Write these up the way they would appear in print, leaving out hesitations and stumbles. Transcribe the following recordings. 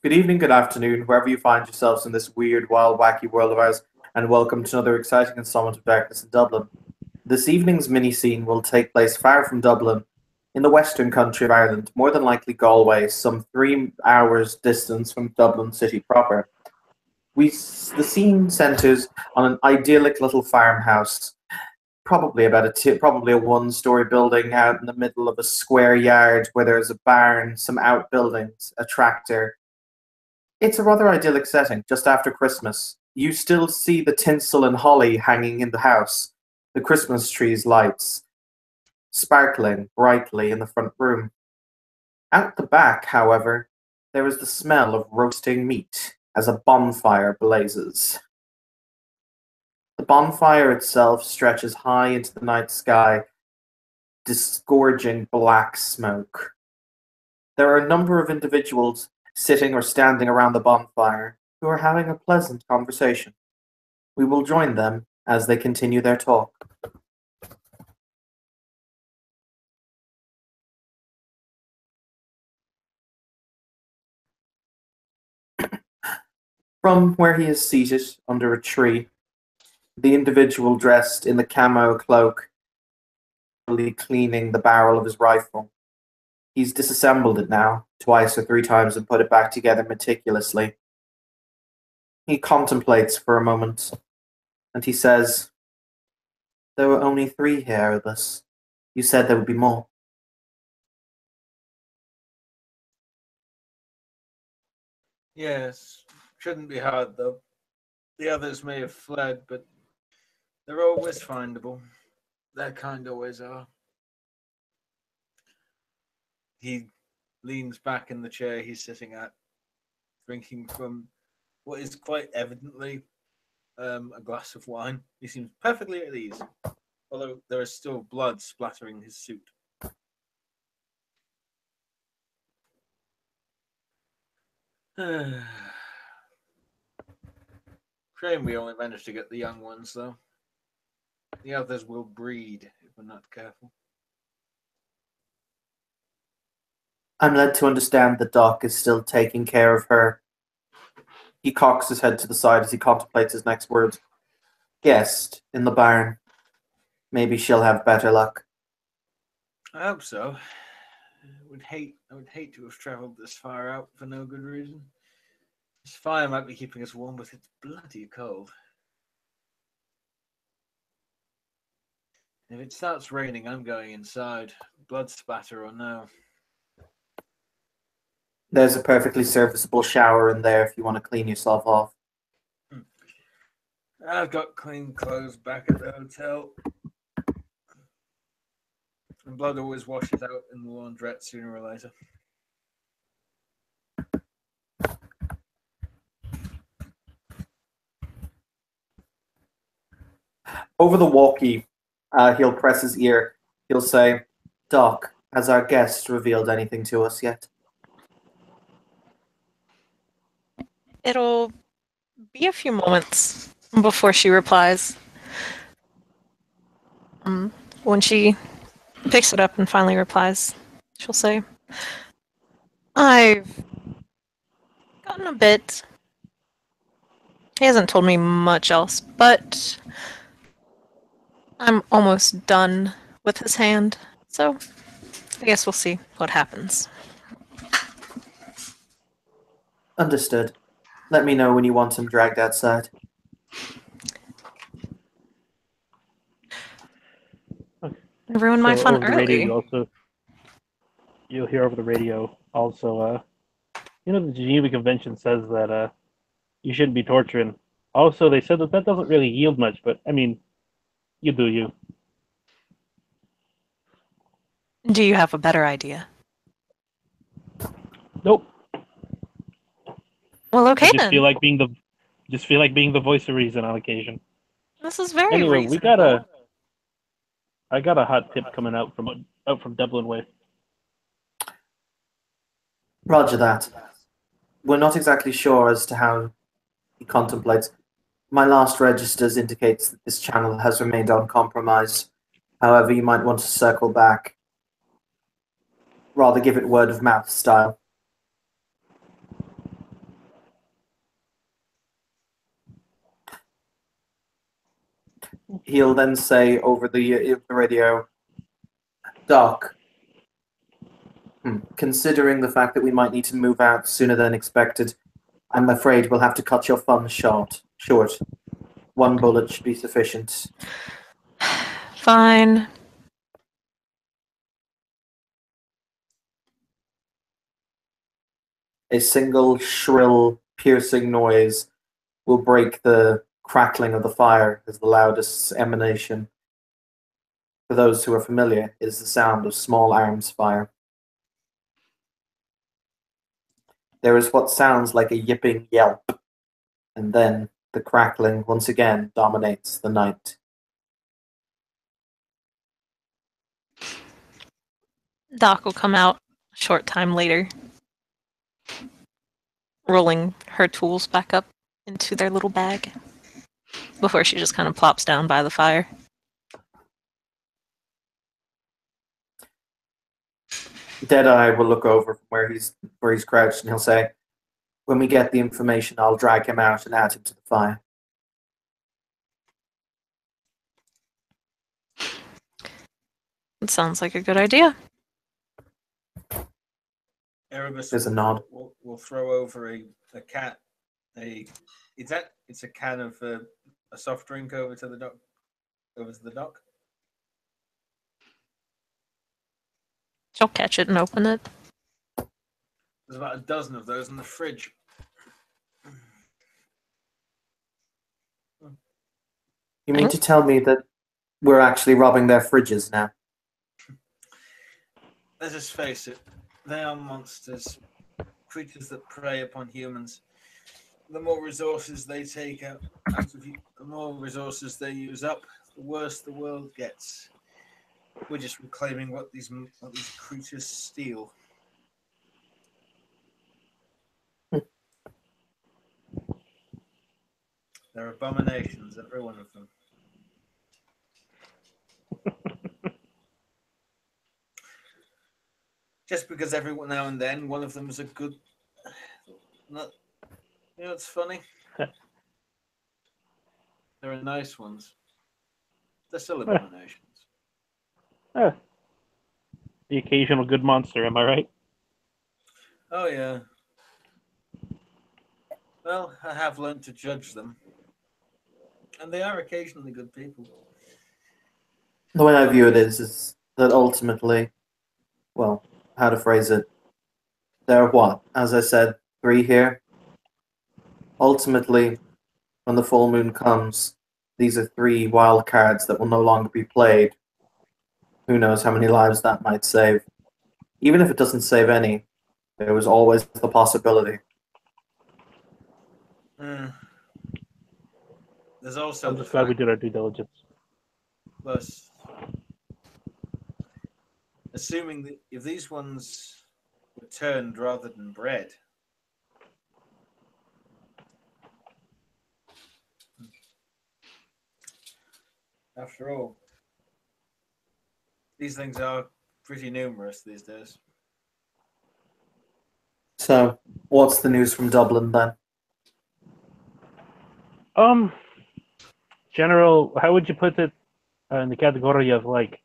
Good evening, good afternoon, wherever you find yourselves in this weird, wild, wacky world of ours, and welcome to another exciting installment of Darkness in Dublin. This evening's mini scene will take place far from Dublin, in the western country of Ireland, more than likely Galway, some 3 hours distance from Dublin city proper. The scene centres on an idyllic little farmhouse, probably a one-story building out in the middle of a square yard where there's a barn, some outbuildings, a tractor. It's a rather idyllic setting, just after Christmas. You still see the tinsel and holly hanging in the house, the Christmas tree's lights, sparkling brightly in the front room. Out the back, however, there is the smell of roasting meat as a bonfire blazes. The bonfire itself stretches high into the night sky, disgorging black smoke. There are a number of individuals sitting or standing around the bonfire who are having a pleasant conversation. We will join them as they continue their talk. From where he is seated under a tree, the individual dressed in the camo cloak cleaning the barrel of his rifle. He's disassembled it now, twice or 3 times, and put it back together meticulously. He contemplates for a moment, and he says, "There were only 3 here of us. You said there would be more." Yes, shouldn't be hard though. The others may have fled, but they're always findable. Their kind always are. He leans back in the chair he's sitting at, drinking from what is quite evidently a glass of wine. He seems perfectly at ease, although there is still blood splattering his suit. Shame we only managed to get the young ones, though. The others will breed if we're not careful. I'm led to understand that Doc is still taking care of her. He cocks his head to the side as he contemplates his next words. Guest in the barn. Maybe she'll have better luck. I hope so. I would hate to have travelled this far out for no good reason. This fire might be keeping us warm, but it's bloody cold. If it starts raining, I'm going inside. Blood spatter or no. There's a perfectly serviceable shower in there if you want to clean yourself off. I've got clean clothes back at the hotel. And blood always washes out in the laundrette sooner or later. Over the walkie, he'll press his ear. He'll say, "Doc, has our guest revealed anything to us yet?" It'll be a few moments before she replies. When she picks it up and finally replies, she'll say, "I've gotten a bit. He hasn't told me much else, but I'm almost done with his hand, so I guess we'll see what happens." Understood. Let me know when you want him dragged outside. Ruin my fun over the radio, early. you'll hear over the radio also. The Geneva Convention says that you shouldn't be torturing. Also, they said that doesn't really yield much, but I mean, you do you. Do you have a better idea? Nope. Well, okay I just then. feel like being the voice of reason on occasion. This is very Anyway, reasonable. I got a hot tip coming out from Dublin way. Roger that. We're not exactly sure as to how he contemplates. My last registers indicates that this channel has remained uncompromised. However, you might want to circle back. Rather give it word of mouth style. he'll then say over the radio, Doc, considering the fact that we might need to move out sooner than expected, I'm afraid we'll have to cut your funds short. One bullet should be sufficient. Fine. A single shrill, piercing noise will break the crackling of the fire as the loudest emanation. For those who are familiar, it is the sound of small arms fire. There is what sounds like a yipping yelp, and then the crackling once again dominates the night. Doc will come out a short time later, rolling her tools back up into their little bag before she just kind of plops down by the fire. Deadeye will look over from where he's crouched, and he'll say, "When we get the information, I'll drag him out and add him to the fire." It sounds like a good idea. Erebus There's a nod. will throw over a cat. It's a can of a soft drink over to the dock. She'll catch it and open it. There's about a dozen of those in the fridge. You mean to tell me that we're actually robbing their fridges now? Let's just face it, they are monsters, creatures that prey upon humans. The more resources they take out of you, the more resources they use up, the worse the world gets. We're just reclaiming what these creatures steal. They're abominations, every one of them. Just because every now and then one of them is a good... You know what's funny? There are nice ones. They're still abominations. The occasional good monster, am I right? Oh, yeah. Well, I have learned to judge them. And they are occasionally good people. The way I view it is that ultimately, well, how to phrase it, there are what? As I said, 3 here. Ultimately, when the full moon comes, these are 3 wild cards that will no longer be played. Who knows how many lives that might save. Even if it doesn't save any, there was always the possibility. There's also I'm just glad we did our due diligence. Plus, assuming that if these ones were turned rather than bred, after all, these things are pretty numerous these days. So, what's the news from Dublin then? General, how would you put it in the category of like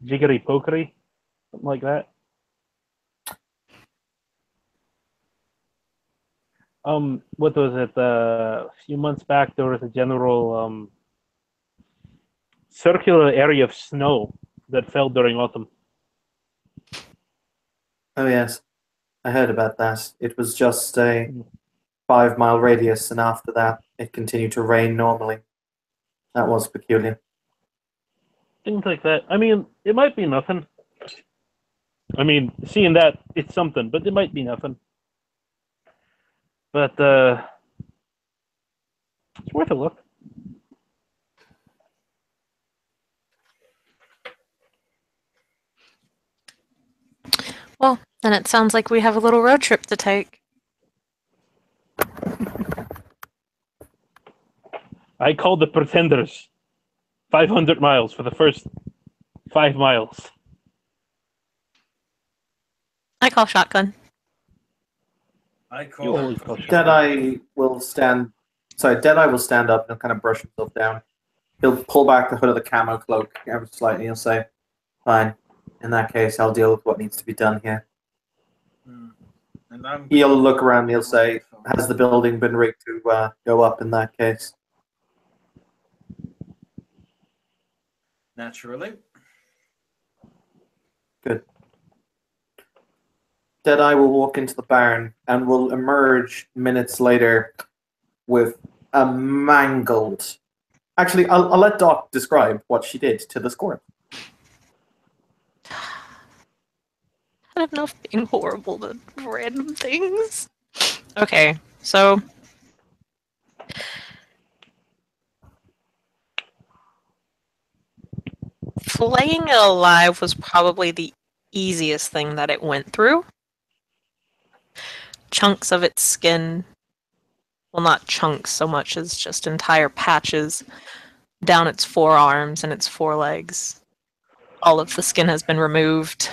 jiggery pokery? Something like that? What was it? A few months back, there was a general circular area of snow that fell during autumn. Oh yes, I heard about that. It was just a 5-mile radius, and after that, it continued to rain normally. That was peculiar. Things like that. I mean, it might be nothing. I mean, seeing that, it's something, but it might be nothing. But it's worth a look. Well, then it sounds like we have a little road trip to take. I called the Pretenders 500 miles for the first 5 miles. I call shotgun. I You call always call shotgun. Deadeye will stand up and kind of brush himself down. He'll pull back the hood of the camo cloak ever so slightly. He'll say, "Fine. In that case, I'll deal with what needs to be done here." And I'm He'll look around. He'll say, "Has the building been rigged to go up in that case?" Naturally. Good. Deadeye will walk into the barn and will emerge minutes later with a mangled. Actually, I'll let Doc describe what she did to the corpse. I have enough being horrible to random things. Okay, so flaying it alive was probably the easiest thing that it went through. Chunks of its skin, well, not chunks so much as just entire patches down its forearms and its forelegs. All of the skin has been removed.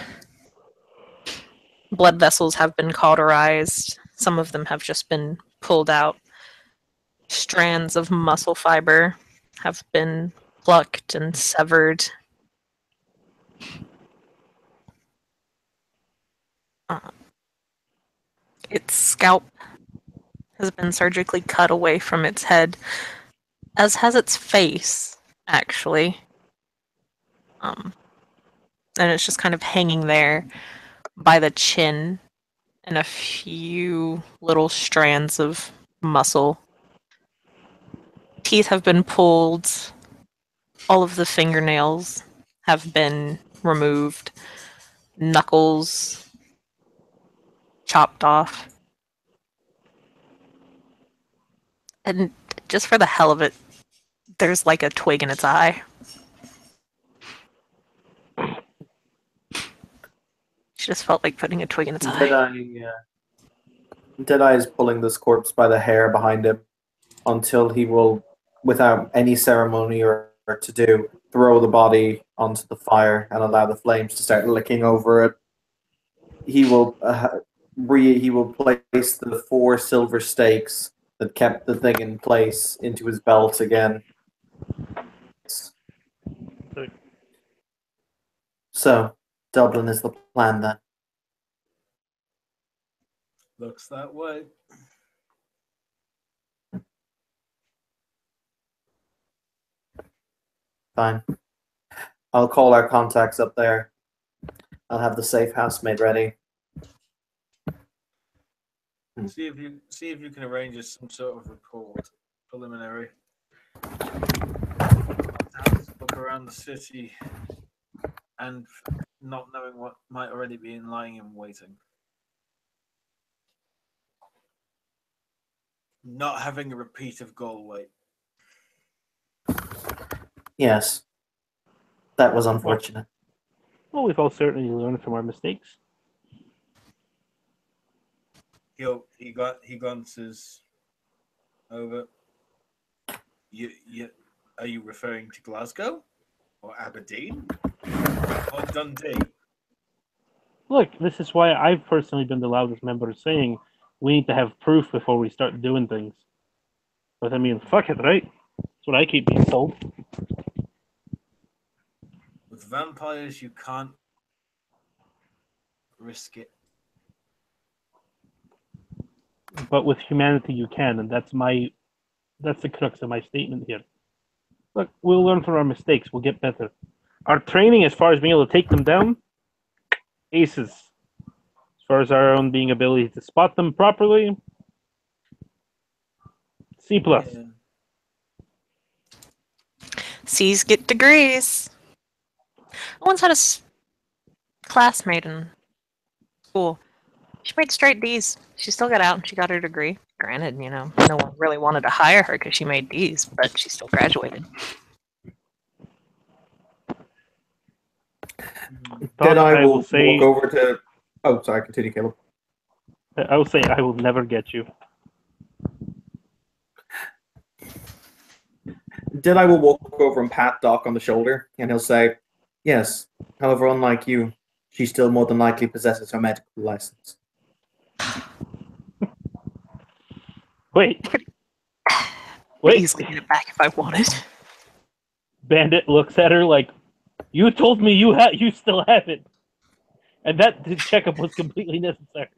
Blood vessels have been cauterized. Some of them have just been pulled out. Strands of muscle fiber have been plucked and severed. Its scalp has been surgically cut away from its head, as has its face, actually. And it's just kind of hanging there by the chin and a few little strands of muscle. Teeth have been pulled. All of the fingernails have been removed. Knuckles chopped off. And just for the hell of it, there's like a twig in its eye. She just felt like putting a twig in its eye. Deadeye is pulling this corpse by the hair behind him until he will, without any ceremony or to do, throw the body onto the fire and allow the flames to start licking over it. He will place the 4 silver stakes that kept the thing in place into his belt again. So, Dublin is the plan then. Looks that way. Fine. I'll call our contacts up there. I'll have the safe house made ready. See if you can arrange some sort of report, preliminary. Look around the city and not knowing what might already be lying in waiting. Not having a repeat of Galway. Yes. That was unfortunate. Well, we've all certainly learned from our mistakes. He glances over. Are you referring to Glasgow or Aberdeen or Dundee? Look, this is why I've personally been the loudest member saying we need to have proof before we start doing things. But I mean, fuck it, right? That's what I keep being told. With vampires, you can't risk it. But with humanity, you can, and that's the crux of my statement here. Look, we'll learn from our mistakes. We'll get better. Our training, as far as being able to take them down, aces. As far as our own being ability to spot them properly, C+. Yeah. C's get degrees. I once had a classmate in school. She made straight D's. She still got out and she got her degree. Granted, no one really wanted to hire her because she made D's, but she still graduated. Deadeye will walk over to... Oh, sorry, continue, Caleb. I will say I will never get you. Deadeye will walk over and pat Doc on the shoulder, and he'll say, "Yes, however, unlike you, she still more than likely possesses her medical license." Wait. Easily get it back if I wanted. Bandit looks at her like, "You told me you still have it," and that checkup was completely necessary.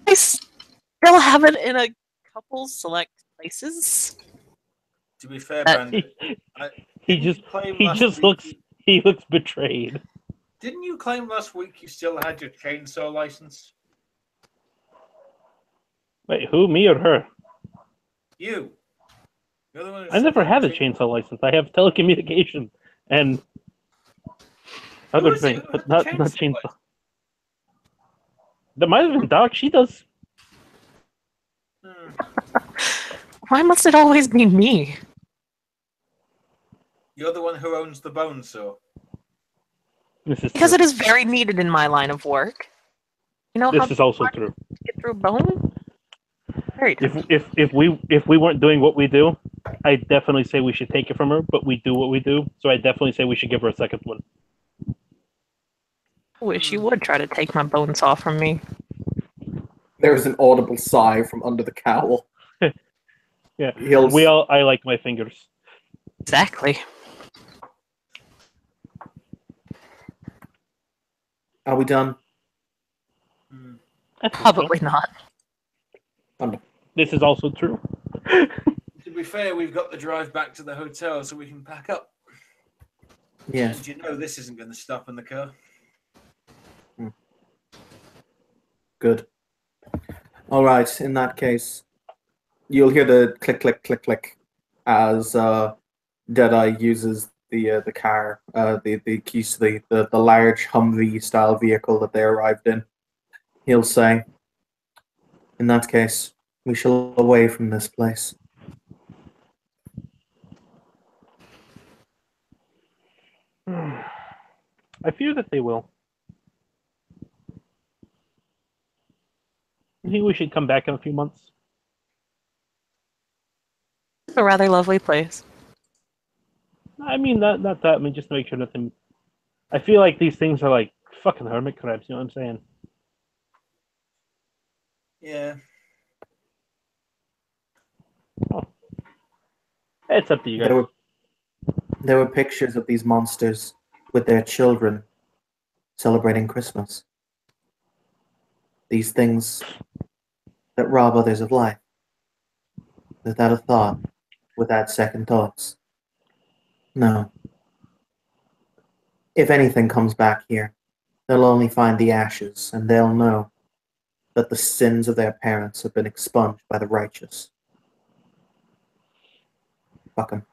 I still have it in a couple select places. To be fair, Uh, Bandit, He didn't you just claim he last just week looks betrayed. Didn't you claim last week you still had your chainsaw license? Wait, who? Me or her? You. You're the one who I said never you had a chain- chainsaw license. I have telecommunication and other is it things, who but had not the chainsaw. license? That might have been Doc. She does. Hmm. Why must it always be me? You're the one who owns the bone saw. This is Because true. it is very needed in my line of work. You know how This is also true. to get through bone? Very tough. If we weren't doing what we do, I definitely say we should take it from her. But we do what we do, so I definitely say we should give her a second one. I wish you would try to take my bones off from me. There's an audible sigh from under the cowl. Yeah, He'll I like my fingers. Exactly. Are we done? Hmm. I think so. Probably not. This is also true. To be fair, we've got the drive back to the hotel so we can pack up. Yeah. And you know this isn't going to stop in the car. Good. All right. In that case, you'll hear the click, click, click, click as Deadeye uses the car, the keys to the large Humvee style vehicle that they arrived in. He'll say, "In that case, we shall away from this place." I fear that they will. I think we should come back in a few months. It's a rather lovely place. I mean, not that. I mean, just to make sure nothing. I feel like these things are like fucking hermit crabs. You know what I'm saying? Yeah. It's up to you guys. There were pictures of these monsters with their children celebrating Christmas. These things that rob others of life, without a thought, without second thoughts. No. If anything comes back here, they'll only find the ashes, and they'll know that the sins of their parents have been expunged by the righteous. Fuck 'em.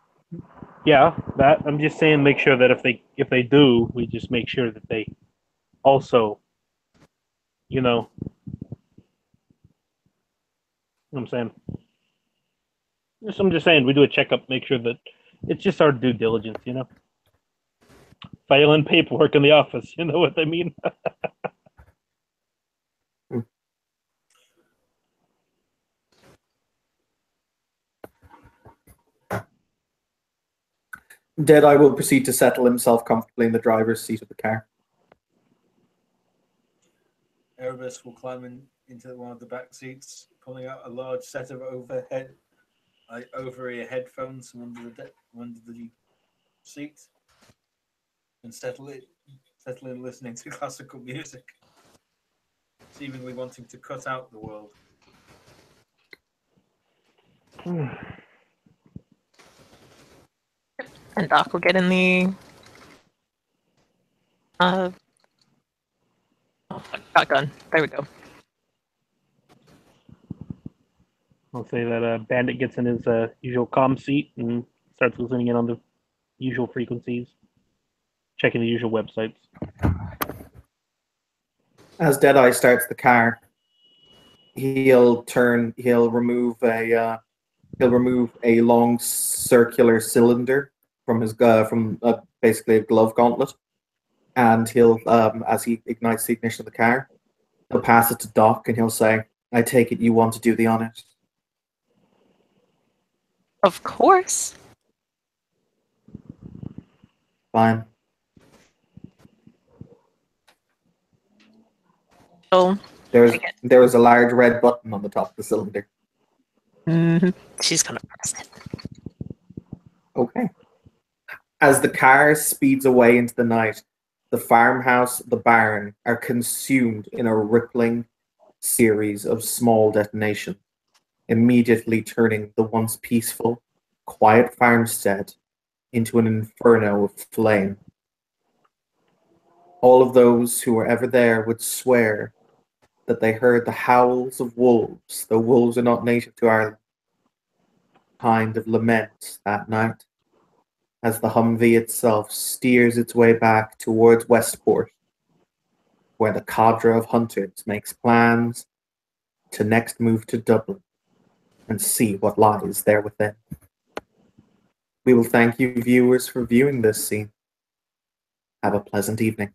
Yeah, that I'm just saying. Make sure that if they do, we just make sure that they also, you know, what I'm saying. I'm just saying we do a checkup, make sure that it's just our due diligence, you know. Filing paperwork in the office, you know what I mean? Deadeye will proceed to settle himself comfortably in the driver's seat of the car. Erebus will climb into one of the back seats, pulling out a large set of over-ear headphones from under the seat, and settle in listening to classical music, seemingly wanting to cut out the world. And Doc will get in the shotgun. There we go. I'll say that Bandit gets in his usual comm seat and starts listening in on the usual frequencies, checking the usual websites. As Deadeye starts the car, he'll remove a long circular cylinder from his basically a glove gauntlet, and he'll as he ignites the ignition of the car, he'll pass it to Doc and he'll say, "I take it you want to do the honors." Of course. Fine. So There is a large red button on the top of the cylinder. she's gonna press it. Okay. As the car speeds away into the night, the farmhouse, the barn are consumed in a rippling series of small detonations, immediately turning the once peaceful, quiet farmstead into an inferno of flame. All of those who were ever there would swear that they heard the howls of wolves, though wolves are not native to Ireland, kind of lament that night as the Humvee itself steers its way back towards Westport, where the cadre of hunters makes plans to next move to Dublin and see what lies there within. We will thank you, viewers, for viewing this scene. Have a pleasant evening.